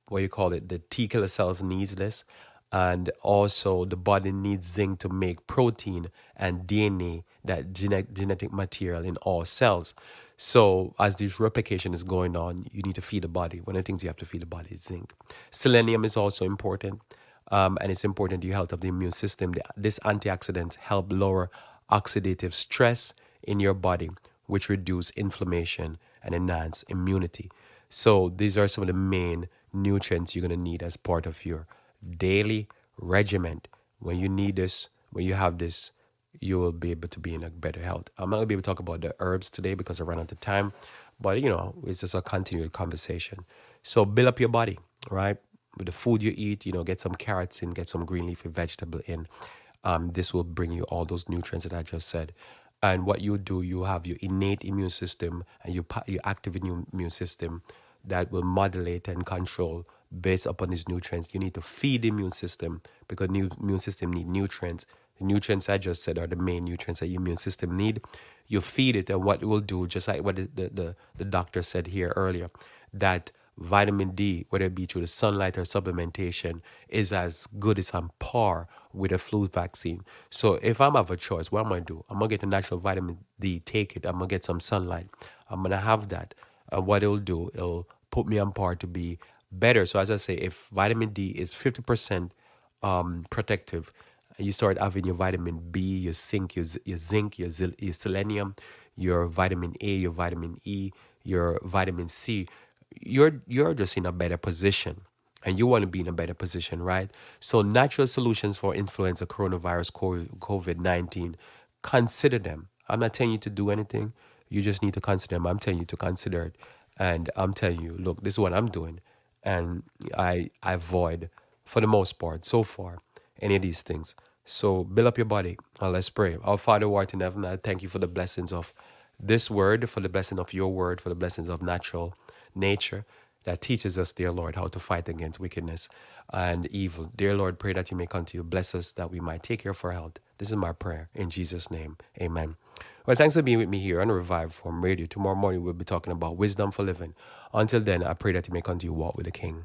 what you call it, the T killer cells needs this. And also the body needs zinc to make protein and DNA, that genetic material in all cells. So as this replication is going on, you need to feed the body. One of the things you have to feed the body is zinc. Selenium is also important, and it's important to the health of the immune system. This antioxidants help lower oxidative stress in your body, which reduce inflammation and enhance immunity. So these are some of the main nutrients you're going to need as part of your daily regimen. When you need this, when you have this, you will be able to be in a better health. I'm not going to be able to talk about the herbs today because I ran out of time, but it's just a continued conversation. So build up your body, right? With the food you eat, get some carrots in, get some green leafy vegetable in. This will bring you all those nutrients that I just said. And what you do, you have your innate immune system and your active immune system that will modulate and control based upon these nutrients. You need to feed the immune system because the immune system need nutrients. The nutrients I just said are the main nutrients that your immune system need. You feed it, and what it will do, just like what the doctor said here earlier, that vitamin D, whether it be through the sunlight or supplementation, is as good as on par with a flu vaccine. So if I'm have a choice, what am I going to do? I'm going to get a natural vitamin D, take it. I'm going to get some sunlight. I'm going to have that. And what it'll do, it'll put me on par to be better. So as I say, if vitamin D is 50% protective, and you start having your vitamin B, your zinc, your selenium, your vitamin A, your vitamin E, your vitamin C, you're just in a better position. And you want to be in a better position, right? So natural solutions for influenza, coronavirus, COVID-19, consider them. I'm not telling you to do anything. You just need to consider them. I'm telling you to consider it. And I'm telling you, look, this is what I'm doing. And I avoid, for the most part, so far, any of these things. So build up your body. Let's pray. Our Father who art in heaven, I thank you for the blessings of this word, for the blessing of your word, for the blessings of natural nature that teaches us, dear Lord, how to fight against wickedness and evil. Dear Lord, pray that you may come to you. Bless us that we might take care of our health. This is my prayer. In Jesus' name, amen. Well, thanks for being with me here on Revive Form Radio. Tomorrow morning, we'll be talking about wisdom for living. Until then, I pray that you may come to you walk with the King.